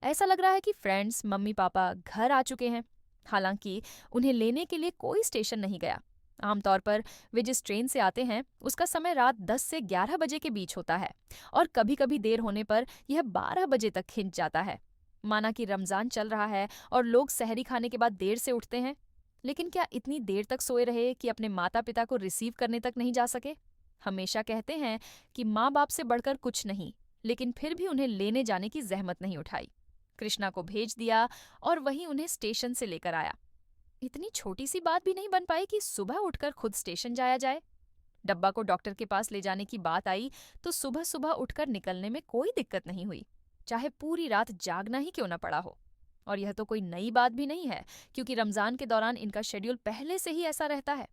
ऐसा लग रहा है कि फ्रेंड्स, मम्मी पापा घर आ चुके हैं। हालांकि उन्हें लेने के लिए कोई स्टेशन नहीं गया। आमतौर पर वे जिस ट्रेन से आते हैं उसका समय रात 10 से 11 बजे के बीच होता है, और कभी कभी देर होने पर यह 12 बजे तक खिंच जाता है। माना कि रमजान चल रहा है और लोग सहरी खाने के बाद देर से उठते हैं। लेकिन क्या इतनी देर तक सोए रहे कि अपने माता पिता को रिसीव करने तक नहीं जा सके? हमेशा कहते हैं कि माँ बाप से बढ़कर कुछ नहीं, लेकिन फिर भी उन्हें लेने जाने की जहमत नहीं उठाई। कृष्णा को भेज दिया और वहीं उन्हें स्टेशन से लेकर आया। इतनी छोटी सी बात भी नहीं बन पाई कि सुबह उठकर खुद स्टेशन जाया जाए। डब्बा को डॉक्टर के पास ले जाने की बात आई तो सुबह सुबह उठकर निकलने में कोई दिक्कत नहीं हुई, चाहे पूरी रात जागना ही क्यों न पड़ा हो। और यह तो कोई नई बात भी नहीं है, क्योंकि रमजान के दौरान इनका शेड्यूल पहले से ही ऐसा रहता है।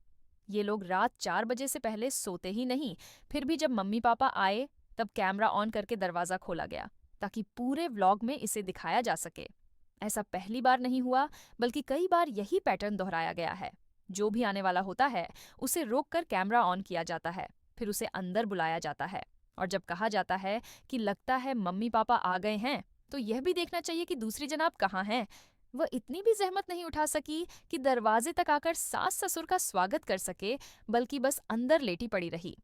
ये लोग रात 4 बजे से पहले सोते ही नहीं। फिर भी जब मम्मी पापा आए तब कैमरा ऑन करके दरवाजा खोला गया, ताकि पूरे व्लॉग में इसे दिखाया जा सके। ऐसा पहली बार नहीं हुआ, बल्कि कई बार यही पैटर्न दोहराया गया है। जो भी आने वाला होता है उसे रोककर कैमरा ऑन किया जाता है, फिर उसे अंदर बुलाया जाता है। और जब कहा जाता है कि लगता है मम्मी पापा आ गए हैं, तो यह भी देखना चाहिए कि दूसरी जनाब कहाँ हैं। वह इतनी भी जहमत नहीं उठा सकी कि दरवाजे तक आकर सास ससुर का स्वागत कर सके, बल्कि बस अंदर लेटी पड़ी रही।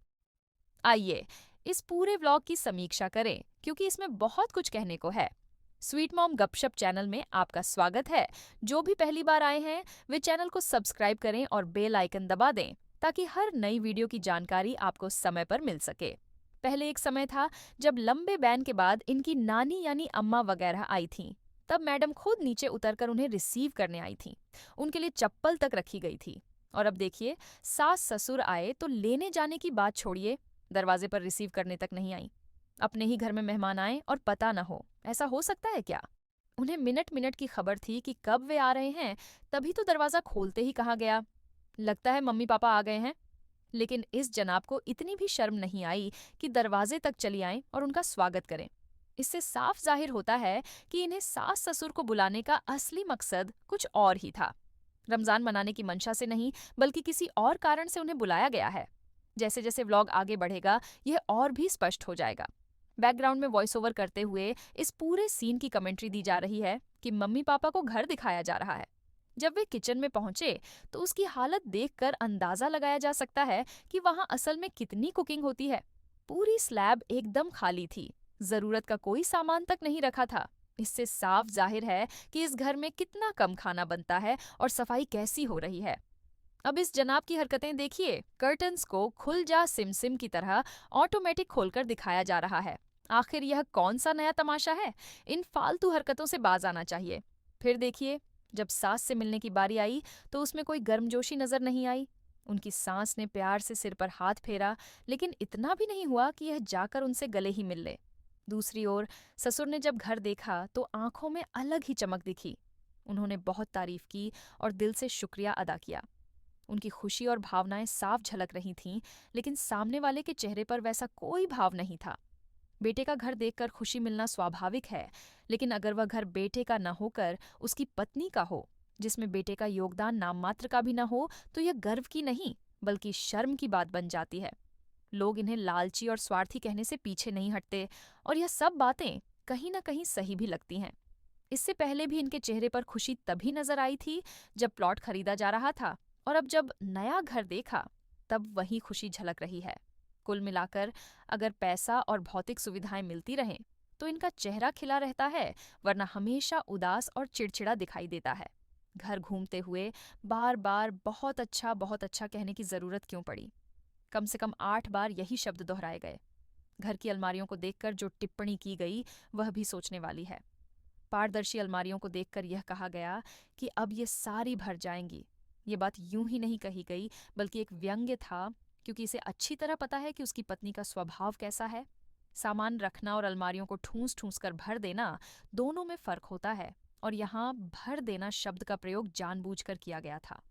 आइए इस पूरे व्लॉग की समीक्षा करें, क्योंकि इसमें बहुत कुछ कहने को है। स्वीट मॉम गपशप चैनल में आपका स्वागत है। जो भी पहली बार आए हैं वे चैनल को सब्सक्राइब करें और बेल आइकन दबा दें, ताकि हर नई वीडियो की जानकारी आपको समय पर मिल सके। पहले एक समय था जब लंबे बैन के बाद इनकी नानी यानी अम्मा वगैरह आई थीं। तब मैडम खुद नीचे उतरकर उन्हें रिसीव करने आई थीं। उनके लिए चप्पल तक रखी गई थी। और अब देखिए, सास ससुर आए तो लेने जाने की बात छोड़िए, दरवाजे पर रिसीव करने तक नहीं आई। अपने ही घर में मेहमान आए और पता न हो, ऐसा हो सकता है क्या? उन्हें मिनट मिनट की खबर थी कि कब वे आ रहे हैं, तभी तो दरवाजा खोलते ही कहा गया, लगता है मम्मी पापा आ गए हैं। लेकिन इस जनाब को इतनी भी शर्म नहीं आई कि दरवाजे तक चली आएं और उनका स्वागत करें। इससे साफ जाहिर होता है कि इन्हें सास ससुर को बुलाने का असली मकसद कुछ और ही था। रमजान मनाने की मंशा से नहीं, बल्कि किसी और कारण से उन्हें बुलाया गया है। जैसे जैसे व्लॉग आगे बढ़ेगा यह और भी स्पष्ट हो जाएगा। बैकग्राउंड में वॉइस ओवर करते हुए इस पूरे सीन की कमेंट्री दी जा रही है कि मम्मी पापा को घर दिखाया जा रहा है। जब वे किचन में पहुंचे तो उसकी हालत देखकर अंदाजा लगाया जा सकता है कि वहां असल में कितनी कुकिंग होती है। पूरी स्लैब एकदम खाली थी, जरूरत का कोई सामान तक नहीं रखा था। इससे साफ जाहिर है कि इस घर में कितना कम खाना बनता है और सफाई कैसी हो रही है। अब इस जनाब की हरकतें देखिए। कर्टन्स को खुल जा सिम सिम की तरह ऑटोमेटिक खोलकर दिखाया जा रहा है। आखिर यह कौन सा नया तमाशा है? इन फालतू हरकतों से बाज आना चाहिए। फिर देखिए, जब सास से मिलने की बारी आई तो उसमें कोई गर्मजोशी नजर नहीं आई। उनकी सास ने प्यार से सिर पर हाथ फेरा, लेकिन इतना भी नहीं हुआ कि यह जाकर उनसे गले ही मिल ले। दूसरी ओर ससुर ने जब घर देखा तो आंखों में अलग ही चमक दिखी। उन्होंने बहुत तारीफ की और दिल से शुक्रिया अदा किया। उनकी खुशी और भावनाएं साफ झलक रही थीं, लेकिन सामने वाले के चेहरे पर वैसा कोई भाव नहीं था। बेटे का घर देखकर खुशी मिलना स्वाभाविक है, लेकिन अगर वह घर बेटे का न होकर उसकी पत्नी का हो, जिसमें बेटे का योगदान नाम मात्र का भी न हो, तो यह गर्व की नहीं बल्कि शर्म की बात बन जाती है। लोग इन्हें लालची और स्वार्थी कहने से पीछे नहीं हटते, और यह सब बातें कहीं न कहीं सही भी लगती हैं। इससे पहले भी इनके चेहरे पर खुशी तभी नजर आई थी जब प्लॉट खरीदा जा रहा था, और अब जब नया घर देखा तब वही खुशी झलक रही है। कुल मिलाकर अगर पैसा और भौतिक सुविधाएं मिलती रहें तो इनका चेहरा खिला रहता है, वरना हमेशा उदास और चिड़चिड़ा दिखाई देता है। घर घूमते हुए बार बार बहुत अच्छा कहने की जरूरत क्यों पड़ी? कम से कम 8 बार यही शब्द दोहराए गए। घर की अलमारियों को देखकर जो टिप्पणी की गई वह भी सोचने वाली है। पारदर्शी अलमारियों को देखकर यह कहा गया कि अब ये सारी भर जाएंगी। ये बात यूं ही नहीं कही गई, बल्कि एक व्यंग्य था, क्योंकि इसे अच्छी तरह पता है कि उसकी पत्नी का स्वभाव कैसा है। सामान रखना और अलमारियों को ठूंस ठूंस कर भर देना, दोनों में फर्क होता है, और यहाँ भर देना शब्द का प्रयोग जानबूझकर किया गया था।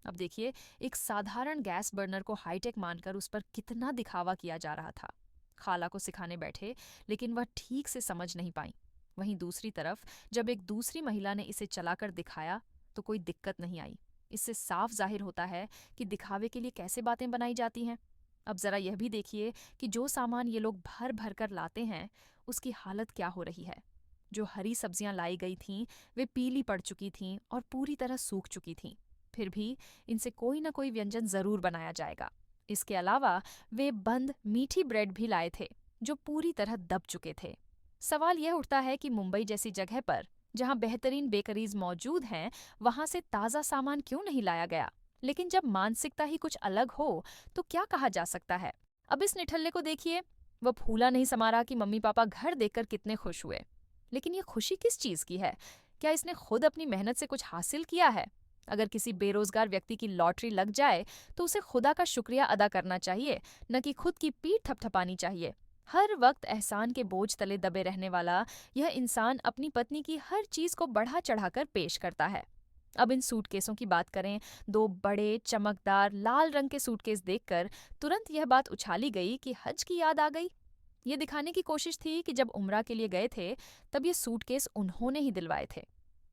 अब देखिए, एक साधारण गैस बर्नर को हाईटेक मानकर उस पर कितना दिखावा किया जा रहा था। खाला को सिखाने बैठे, लेकिन वह ठीक से समझ नहीं पाई। वहीं दूसरी तरफ जब एक दूसरी महिला ने इसे चलाकर दिखाया तो कोई दिक्कत नहीं आई। इससे साफ जाहिर होता है कि दिखावे के लिए कैसे बातें बनाई जाती हैं। अब जरा यह भी देखिए कि जो सामान ये लोग भर भर कर लाते हैं उसकी हालत क्या हो रही है। जो हरी सब्जियां लाई गई थीं, वे पीली पड़ चुकी थीं और पूरी तरह सूख चुकी थीं। फिर भी इनसे कोई न कोई व्यंजन जरूर बनाया जाएगा। इसके अलावा वे बंद मीठी ब्रेड भी लाए थे, जो पूरी तरह दब चुके थे। सवाल यह उठता है कि मुंबई जैसी जगह पर, जहां बेहतरीन बेकरीज मौजूद हैं, वहां से ताज़ा सामान क्यों नहीं लाया गया? लेकिन जब मानसिकता ही कुछ अलग हो, तो क्या कहा जा सकता है? अब इस निठल्ले को देखिए। वह फूला नहीं समा रहा कि मम्मी पापा घर देखकर कितने खुश हुए। लेकिन ये खुशी किस चीज की है? क्या इसने खुद अपनी मेहनत से कुछ हासिल किया है? अगर किसी बेरोजगार व्यक्ति की लॉटरी लग जाए तो उसे खुदा का शुक्रिया अदा करना चाहिए, न कि खुद की पीठ थपथपानी चाहिए। हर वक्त एहसान के बोझ तले दबे रहने वाला यह इंसान अपनी पत्नी की हर चीज को बढ़ा चढ़ाकर पेश करता है। अब इन सूटकेसों की बात करें। दो बड़े चमकदार लाल रंग के सूटकेस देखकर तुरंत यह बात उछाली गई कि हज की याद आ गई। ये दिखाने की कोशिश थी कि जब उम्रा के लिए गए थे, तब ये सूटकेस उन्होंने ही दिलवाए थे।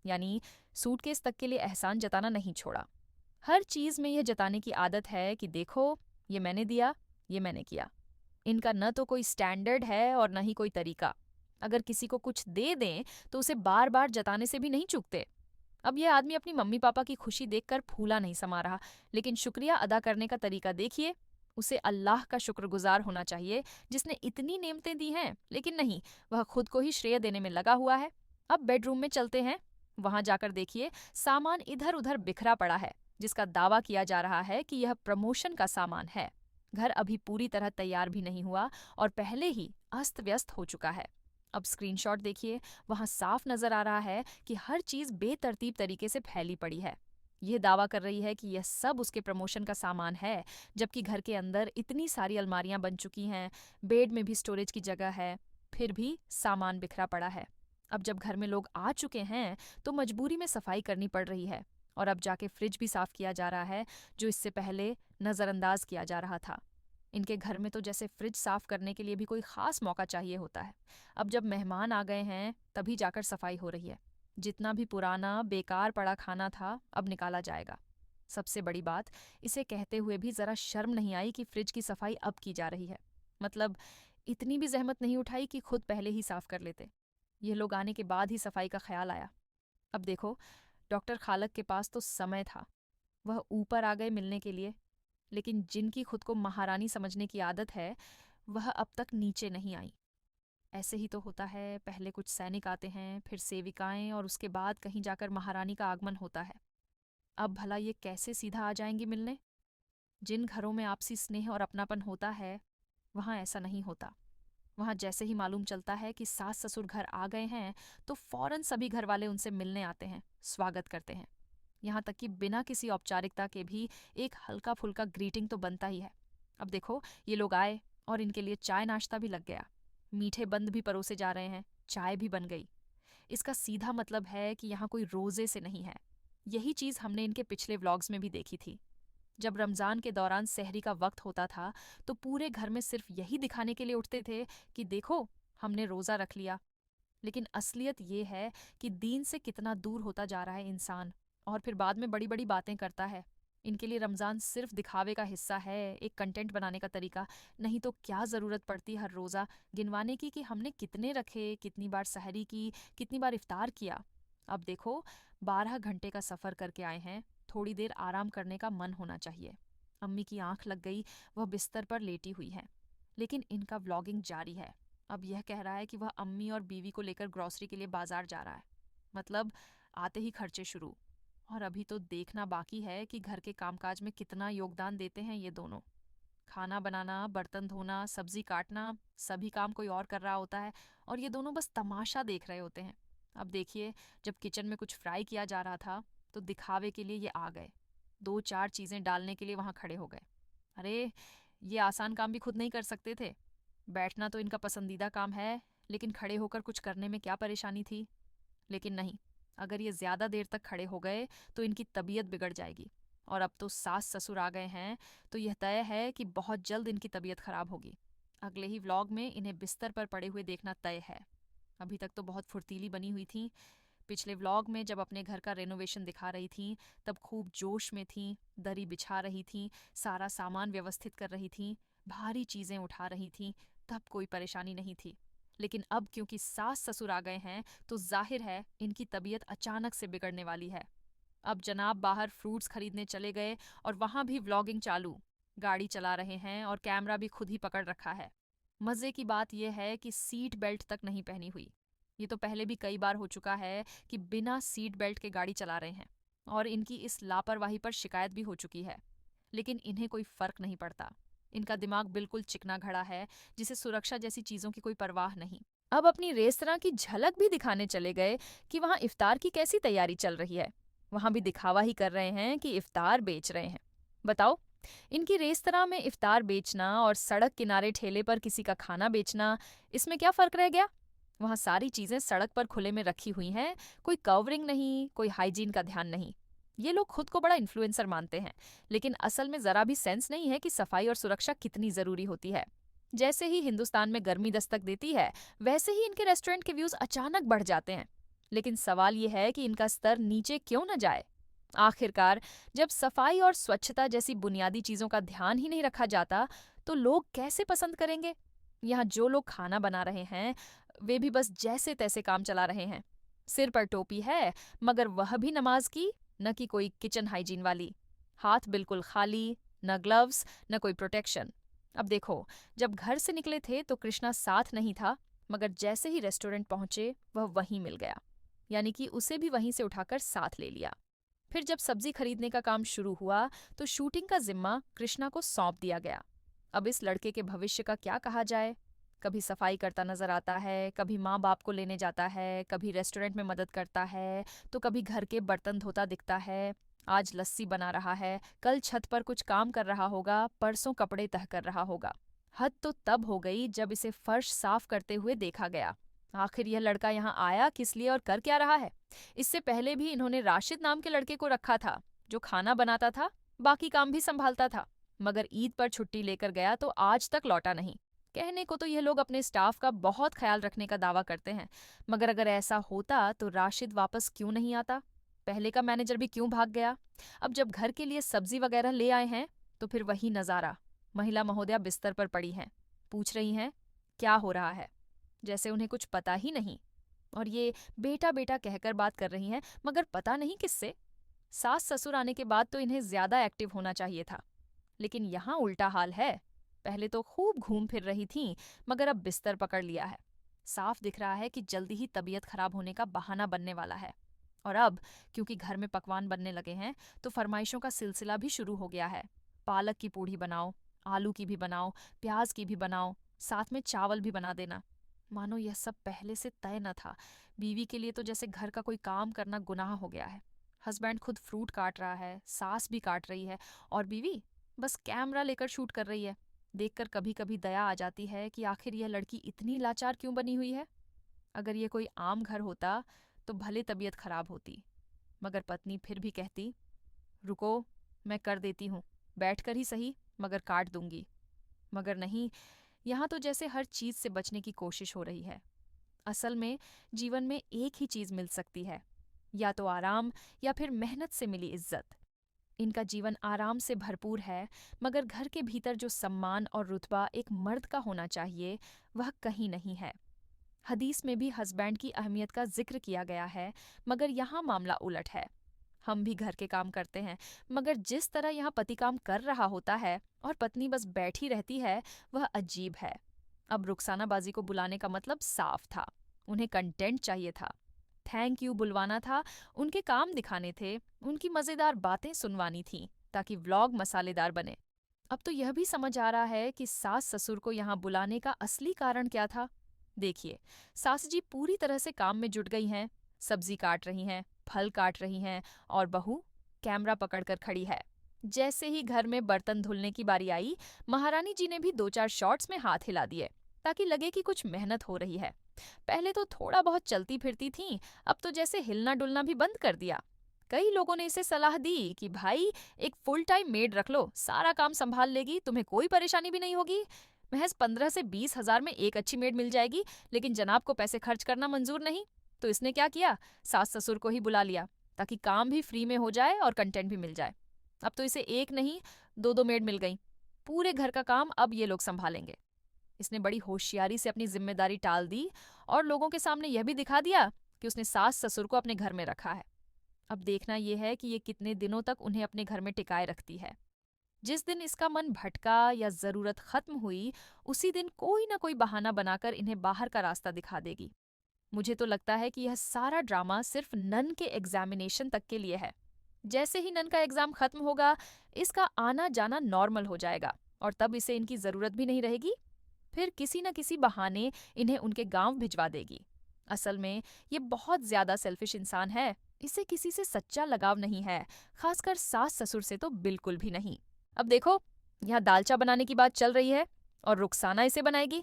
यानी सूटकेस तक के लिए एहसान जताना नहीं छोड़ा। हर चीज में यह जताने की आदत है कि देखो, ये मैंने दिया, ये मैंने किया। इनका न तो कोई स्टैंडर्ड है और न ही कोई तरीका। अगर किसी को कुछ दे दें तो उसे बार बार जताने से भी नहीं चूकते। अब यह आदमी अपनी मम्मी पापा की खुशी देखकर फूला नहीं समा रहा, लेकिन शुक्रिया अदा करने का तरीका देखिए। उसे अल्लाह का शुक्रगुजार होना चाहिए जिसने इतनी नेमतें दी हैं, लेकिन नहीं, वह खुद को ही श्रेय देने में लगा हुआ है। अब बेडरूम में चलते हैं। वहां जाकर देखिए, सामान इधर उधर बिखरा पड़ा है, जिसका दावा किया जा रहा है कि यह प्रमोशन का सामान है। घर अभी पूरी तरह तैयार भी नहीं हुआ और पहले ही अस्त व्यस्त हो चुका है। अब स्क्रीनशॉट देखिए। वहां साफ नजर आ रहा है कि हर चीज बेतरतीब तरीके से फैली पड़ी है। यह दावा कर रही है कि यह सब उसके प्रमोशन का सामान है, जबकि घर के अंदर इतनी सारी अलमारियां बन चुकी हैं, बेड में भी स्टोरेज की जगह है, फिर भी सामान बिखरा पड़ा है। अब जब घर में लोग आ चुके हैं, तो मजबूरी में सफाई करनी पड़ रही है और अब जाके फ्रिज भी साफ किया जा रहा है, जो इससे पहले नजरअंदाज किया जा रहा था। इनके घर में तो जैसे फ्रिज साफ करने के लिए भी कोई खास मौका चाहिए होता है। अब जब मेहमान आ गए हैं, तभी जाकर सफाई हो रही है। जितना भी पुराना बेकार पड़ा खाना था, अब निकाला जाएगा। सबसे बड़ी बात, इसे कहते हुए भी जरा शर्म नहीं आई कि फ्रिज की सफाई अब की जा रही है। मतलब इतनी भी जहमत नहीं उठाई कि खुद पहले ही साफ कर लेते। ये लोग आने के बाद ही सफाई का ख्याल आया। अब देखो, डॉक्टर खालक के पास तो समय था, वह ऊपर आ गए मिलने के लिए, लेकिन जिनकी खुद को महारानी समझने की आदत है, वह अब तक नीचे नहीं आई। ऐसे ही तो होता है, पहले कुछ सैनिक आते हैं, फिर सेविकाएं और उसके बाद कहीं जाकर महारानी का आगमन होता है। अब भला ये कैसे सीधा आ जाएंगी मिलने? जिन घरों में आपसी स्नेह और अपनापन होता है, वहाँ ऐसा नहीं होता। वहाँ जैसे ही मालूम चलता है कि सास ससुर घर आ गए हैं, तो फौरन सभी घर वाले उनसे मिलने आते हैं, स्वागत करते हैं। यहाँ तक कि बिना किसी औपचारिकता के भी एक हल्का फुल्का ग्रीटिंग तो बनता ही है। अब देखो, ये लोग आए और इनके लिए चाय नाश्ता भी लग गया। मीठे बंद भी परोसे जा रहे हैं, चाय भी बन गई। इसका सीधा मतलब है कि यहाँ कोई रोजे से नहीं है। यही चीज हमने इनके पिछले व्लॉग्स में भी देखी थी। जब रमजान के दौरान सहरी का वक्त होता था, तो पूरे घर में सिर्फ यही दिखाने के लिए उठते थे कि देखो, हमने रोजा रख लिया। लेकिन असलियत ये है कि दीन से कितना दूर होता जा रहा है इंसान, और फिर बाद में बड़ी बड़ी बातें करता है। इनके लिए रमजान सिर्फ दिखावे का हिस्सा है, एक कंटेंट बनाने का तरीका। नहीं तो क्या जरूरत पड़ती हर रोजा गिनवाने की कि हमने कितने रखे, कितनी बार सहरी की, कितनी बार इफ्तार किया। अब देखो, 12 घंटे का सफर करके आए हैं, थोड़ी देर आराम करने का मन होना चाहिए। अम्मी की आंख लग गई, वह बिस्तर पर लेटी हुई है, लेकिन इनका व्लॉगिंग जारी है। अब यह कह रहा है कि वह अम्मी और बीवी को लेकर ग्रॉसरी के लिए बाजार जा रहा है। मतलब आते ही खर्चे शुरू। और अभी तो देखना बाकी है कि घर के कामकाज में कितना योगदान देते हैं ये दोनों। खाना बनाना, बर्तन धोना, सब्जी काटना, सभी काम कोई और कर रहा होता है और ये दोनों बस तमाशा देख रहे होते हैं। अब देखिए, जब किचन में कुछ फ्राई किया जा रहा था, तो दिखावे के लिए ये आ गए। 2-4 चीजें डालने के लिए वहां खड़े हो गए। अरे, ये आसान काम भी खुद नहीं कर सकते थे। बैठना तो इनका पसंदीदा काम है, लेकिन खड़े होकर कुछ करने में क्या परेशानी थी? लेकिन नहीं, अगर ये ज्यादा देर तक खड़े हो गए तो इनकी तबीयत बिगड़ जाएगी। और अब तो सास ससुर आ गए हैं, तो यह तय है कि बहुत जल्द इनकी तबीयत खराब होगी। अगले ही व्लॉग में इन्हें बिस्तर पर पड़े हुए देखना तय है। अभी तक तो बहुत फुर्तीली बनी हुई थी। पिछले व्लॉग में जब अपने घर का रेनोवेशन दिखा रही थी, तब खूब जोश में थी, दरी बिछा रही थी, सारा सामान व्यवस्थित कर रही थी, भारी चीजें उठा रही थी, तब कोई परेशानी नहीं थी। लेकिन अब क्योंकि सास ससुर आ गए हैं तो जाहिर है इनकी तबीयत अचानक से बिगड़ने वाली है। अब जनाब बाहर फ्रूट्स खरीदने चले गए और वहां भी व्लॉगिंग चालू। गाड़ी चला रहे हैं और कैमरा भी खुद ही पकड़ रखा है। मजे की बात यह है कि सीट बेल्ट तक नहीं पहनी हुई। ये तो पहले भी कई बार हो चुका है कि बिना सीट बेल्ट के गाड़ी चला रहे हैं और इनकी इस लापरवाही पर शिकायत भी हो चुकी है। लेकिन इन्हें कोई फर्क नहीं पड़ता। इनका दिमाग बिल्कुल चिकना घड़ा है, जिसे सुरक्षा जैसी चीजों की कोई परवाह नहीं। अब अपनी रेस्तरां की झलक भी दिखाने चले गए कि वहां इफ्तार की कैसी तैयारी चल रही है। वहां भी दिखावा ही कर रहे हैं कि इफ्तार बेच रहे हैं। बताओ, इनकी रेस्तरां में इफ्तार बेचना और सड़क किनारे ठेले पर किसी का खाना बेचना, इसमें क्या फर्क रह गया? वहां सारी चीजें सड़क पर खुले में रखी हुई हैं, कोई कवरिंग नहीं, कोई हाइजीन का ध्यान नहीं। ये लोग खुद को बड़ा इन्फ्लुएंसर मानते हैं, लेकिन असल में जरा भी सेंस नहीं है कि सफाई और सुरक्षा कितनी जरूरी होती है। जैसे ही हिंदुस्तान में गर्मी दस्तक देती है, वैसे ही इनके रेस्टोरेंट के व्यूज अचानक बढ़ जाते हैं। लेकिन सवाल ये है कि इनका स्तर नीचे क्यों न जाए? आखिरकार, जब सफाई और स्वच्छता जैसी बुनियादी चीजों का ध्यान ही नहीं रखा जाता, तो लोग कैसे पसंद करेंगे? यहाँ जो लोग खाना बना रहे हैं, वे भी बस जैसे तैसे काम चला रहे हैं। सिर पर टोपी है, मगर वह भी नमाज की, न कि कोई किचन हाइजीन वाली। हाथ बिल्कुल खाली, न ग्लव्स, न कोई प्रोटेक्शन। अब देखो, जब घर से निकले थे तो कृष्णा साथ नहीं था, मगर जैसे ही रेस्टोरेंट पहुंचे वह वहीं मिल गया। यानी कि उसे भी वहीं से उठाकर साथ ले लिया। फिर जब सब्जी खरीदने का काम शुरू हुआ तो शूटिंग का जिम्मा कृष्णा को सौंप दिया गया। अब इस लड़के के भविष्य का क्या कहा जाए? कभी सफाई करता नजर आता है, कभी माँ बाप को लेने जाता है, कभी रेस्टोरेंट में मदद करता है, तो कभी घर के बर्तन धोता दिखता है। आज लस्सी बना रहा है, कल छत पर कुछ काम कर रहा होगा, परसों कपड़े तह कर रहा होगा। हद तो तब हो गई जब इसे फर्श साफ करते हुए देखा गया। आखिर यह लड़का यहाँ आया किस लिए और कर क्या रहा है? इससे पहले भी इन्होंने राशिद नाम के लड़के को रखा था, जो खाना बनाता था, बाकी काम भी संभालता था। मगर ईद पर छुट्टी लेकर गया तो आज तक लौटा नहीं। कहने को तो ये लोग अपने स्टाफ का बहुत ख्याल रखने का दावा करते हैं, मगर अगर ऐसा होता तो राशिद वापस क्यों नहीं आता? पहले का मैनेजर भी क्यों भाग गया? अब जब घर के लिए सब्जी वगैरह ले आए हैं तो फिर वही नजारा। महिला महोदया बिस्तर पर पड़ी हैं, पूछ रही हैं क्या हो रहा है, जैसे उन्हें कुछ पता ही नहीं। और ये बेटा बेटा कहकर बात कर रही हैं, मगर पता नहीं किससे। सास ससुर आने के बाद तो इन्हें ज्यादा एक्टिव होना चाहिए था, लेकिन यहाँ उल्टा हाल है। पहले तो खूब घूम फिर रही थीं, मगर अब बिस्तर पकड़ लिया है। साफ दिख रहा है कि जल्दी ही तबीयत खराब होने का बहाना बनने वाला है। और अब क्योंकि घर में पकवान बनने लगे हैं तो फरमाइशों का सिलसिला भी शुरू हो गया है। पालक की पूड़ी बनाओ, आलू की भी बनाओ, प्याज की भी बनाओ, साथ में चावल भी बना देना। मानो यह सब पहले से तय न था। बीवी के लिए तो जैसे घर का कोई काम करना गुनाह हो गया है। हस्बैंड खुद फ्रूट काट रहा है, सास भी काट रही है, और बीवी बस कैमरा लेकर शूट कर रही है। देखकर कभी कभी दया आ जाती है कि आखिर यह लड़की इतनी लाचार क्यों बनी हुई है। अगर ये कोई आम घर होता तो भले तबीयत खराब होती, मगर पत्नी फिर भी कहती, रुको, मैं कर देती हूँ, बैठ कर ही सही, मगर काट दूंगी। मगर नहीं, यहाँ तो जैसे हर चीज से बचने की कोशिश हो रही है। असल में जीवन में एक ही चीज मिल सकती है, या तो आराम या फिर मेहनत से मिली इज्जत। इनका जीवन आराम से भरपूर है, मगर घर के भीतर जो सम्मान और रुतबा एक मर्द का होना चाहिए वह कहीं नहीं है। हदीस में भी हस्बैंड की अहमियत का जिक्र किया गया है, मगर यहाँ मामला उलट है। हम भी घर के काम करते हैं, मगर जिस तरह यहाँ पति काम कर रहा होता है और पत्नी बस बैठी रहती है, वह अजीब है। अब रुखसाना बाजी को बुलाने का मतलब साफ था, उन्हें कंटेंट चाहिए था, थैंक यू बुलवाना था, उनके काम दिखाने थे, उनकी मजेदार बातें सुनवानी थीं, ताकि व्लॉग मसालेदार बने। अब तो यह भी समझ आ रहा है कि सास ससुर को यहाँ बुलाने का असली कारण क्या था। देखिए, सास जी पूरी तरह से काम में जुट गई हैं, सब्जी काट रही हैं, फल काट रही हैं, और बहू कैमरा पकड़कर खड़ी है। जैसे ही घर में बर्तन धुलने की बारी आई, महारानी जी ने भी 2-4 शॉट्स में हाथ हिला दिए, ताकि लगे कि कुछ मेहनत हो रही है। पहले तो थोड़ा बहुत चलती फिरती थीं, अब तो जैसे हिलना डुलना भी बंद कर दिया। कई लोगों ने इसे सलाह दी कि भाई एक फुल टाइम मेड रख लो, सारा काम संभाल लेगी, तुम्हें कोई परेशानी भी नहीं होगी। महज 15 से 20 हजार में एक अच्छी मेड मिल जाएगी, लेकिन जनाब को पैसे खर्च करना मंजूर नहीं। तो इसने क्या किया, सास ससुर को ही बुला लिया, ताकि काम भी फ्री में हो जाए और कंटेंट भी मिल जाए। अब तो इसे एक नहीं 2-2 मेड मिल गई, पूरे घर का काम अब ये लोग संभालेंगे। इसने बड़ी होशियारी से अपनी जिम्मेदारी टाल दी और लोगों के सामने यह भी दिखा दिया कि उसने सास ससुर को अपने घर में रखा है। अब देखना यह है कि ये कितने दिनों तक उन्हें अपने घर में टिकाए रखती है। जिस दिन इसका मन भटका या जरूरत खत्म हुई, उसी दिन कोई ना कोई बहाना बनाकर इन्हें बाहर का रास्ता दिखा देगी। मुझे तो लगता है कि यह सारा ड्रामा सिर्फ नन के एग्जामिनेशन तक के लिए है। जैसे ही नन का एग्जाम खत्म होगा, इसका आना जाना नॉर्मल हो जाएगा और तब इसे इनकी जरूरत भी नहीं रहेगी। फिर किसी न किसी बहाने इन्हें उनके गांव भिजवा देगी। असल में ये बहुत ज्यादा सेल्फिश इंसान है। इसे किसी से सच्चा लगाव नहीं है, खासकर सास ससुर से तो बिल्कुल भी नहीं। अब देखो, यहाँ दालचा बनाने की बात चल रही है और रुखसाना इसे बनाएगी,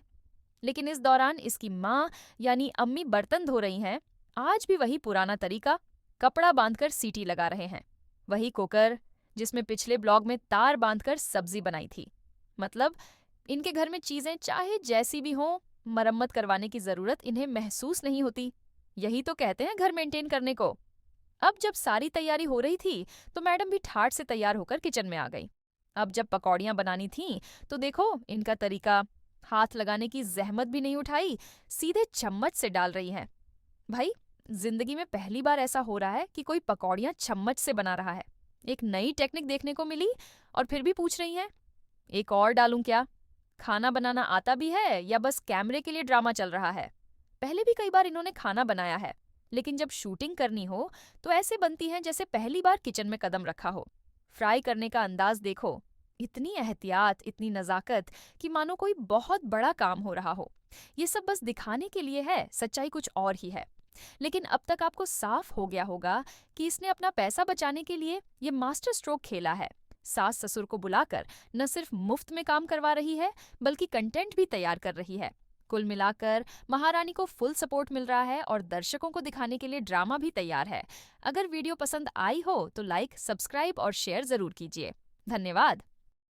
लेकिन इस दौरान इसकी माँ यानी अम्मी बर्तन धो रही हैं। आज भी वही पुराना तरीका, कपड़ा बांधकर सीटी लगा रहे हैं। वही कुकर जिसमें पिछले ब्लॉग में तार बांधकर सब्जी बनाई थी। मतलब इनके घर में चीजें चाहे जैसी भी हों, मरम्मत करवाने की जरूरत इन्हें महसूस नहीं होती। यही तो कहते हैं घर मेंटेन करने को। अब जब सारी तैयारी हो रही थी तो मैडम भी ठाठ से तैयार होकर किचन में आ गई। अब जब पकौड़ियाँ बनानी थीं तो देखो इनका तरीका, हाथ लगाने की जहमत भी नहीं उठाई, सीधे चम्मच से डाल रही हैं। भाई, जिंदगी में पहली बार ऐसा हो रहा है कि कोई पकौड़ियाँ चम्मच से बना रहा है। एक नई टेक्निक देखने को मिली और फिर भी पूछ रही हैं, एक और डालूं क्या? खाना बनाना आता भी है या बस कैमरे के लिए ड्रामा चल रहा है? पहले भी कई बार इन्होंने खाना बनाया है, लेकिन जब शूटिंग करनी हो तो ऐसे बनती हैं जैसे पहली बार किचन में कदम रखा हो। फ्राई करने का अंदाज देखो, इतनी एहतियात, इतनी नजाकत कि मानो कोई बहुत बड़ा काम हो रहा हो। ये सब बस दिखाने के लिए है, सच्चाई कुछ और ही है। लेकिन अब तक आपको साफ हो गया होगा कि इसने अपना पैसा बचाने के लिए ये मास्टर स्ट्रोक खेला है। सास ससुर को बुलाकर न सिर्फ मुफ्त में काम करवा रही है, बल्कि कंटेंट भी तैयार कर रही है। कुल मिलाकर महारानी को फुल सपोर्ट मिल रहा है और दर्शकों को दिखाने के लिए ड्रामा भी तैयार है। अगर वीडियो पसंद आई हो तो लाइक, सब्सक्राइब और शेयर जरूर कीजिए। धन्यवाद।